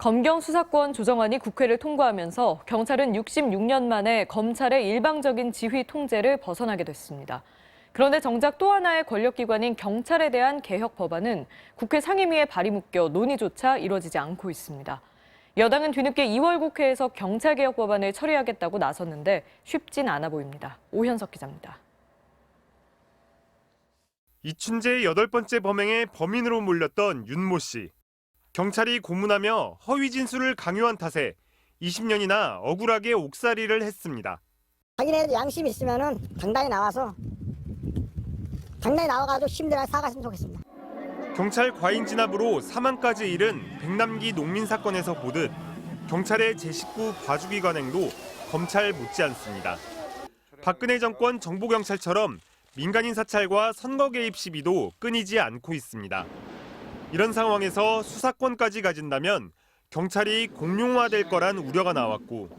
검경 수사권 조정안이 국회를 통과하면서 경찰은 66년 만에 검찰의 일방적인 지휘 통제를 벗어나게 됐습니다. 그런데 정작 또 하나의 권력기관인 경찰에 대한 개혁 법안은 국회 상임위에 발이 묶여 논의조차 이루어지지 않고 있습니다. 여당은 뒤늦게 2월 국회에서 경찰개혁 법안을 처리하겠다고 나섰는데 쉽진 않아 보입니다. 오현석 기자입니다. 이춘재의 8번째 범행의 범인으로 몰렸던 윤모 씨. 경찰이 고문하며 허위 진술을 강요한 탓에 20년이나 억울하게 옥살이를 했습니다. 자기네들 양심이 있으면은 당당히 나와가지고 시민들한테 사과했으면 좋겠습니다. 경찰 과잉 진압으로 사망까지 이른 백남기 농민 사건에서 보듯 경찰의 제19 봐주기 관행도 검찰 못지않습니다. 박근혜 정권 정보경찰처럼 민간인 사찰과 선거 개입 시비도 끊이지 않고 있습니다. 이런 상황에서 수사권까지 가진다면 경찰이 공룡화될 거란 우려가 나왔고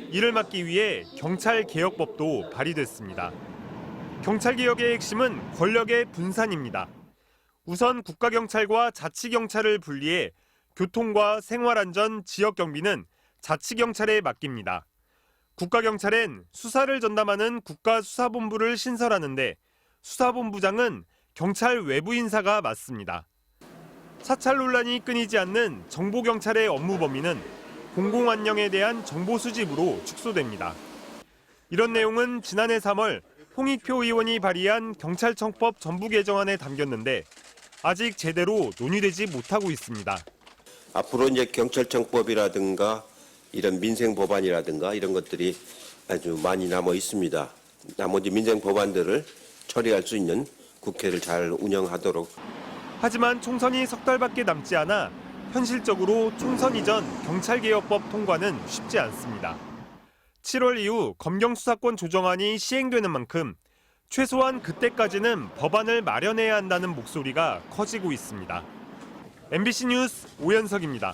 이를 막기 위해 경찰개혁법도 발의됐습니다. 경찰개혁의 핵심은 권력의 분산입니다. 우선 국가경찰과 자치경찰을 분리해 교통과 생활안전, 지역경비는 자치경찰에 맡깁니다. 국가경찰엔 수사를 전담하는 국가수사본부를 신설하는데 수사본부장은 경찰 외부 인사가 맡습니다. 사찰 논란이 끊이지 않는 정보경찰의 업무 범위는 공공안녕에 대한 정보 수집으로 축소됩니다. 이런 내용은 지난해 3월 홍익표 의원이 발의한 경찰청법 전부 개정안에 담겼는데 아직 제대로 논의되지 못하고 있습니다. 앞으로 이제 경찰청법이라든가 이런 민생 법안이라든가 이런 것들이 아주 많이 남아 있습니다. 나머지 민생 법안들을 처리할 수 있는 국회를 잘 운영하도록. 하지만 총선이 석 달밖에 남지 않아 현실적으로 총선 이전 경찰개혁법 통과는 쉽지 않습니다. 7월 이후 검경 수사권 조정안이 시행되는 만큼 최소한 그때까지는 법안을 마련해야 한다는 목소리가 커지고 있습니다. MBC 뉴스 오현석입니다.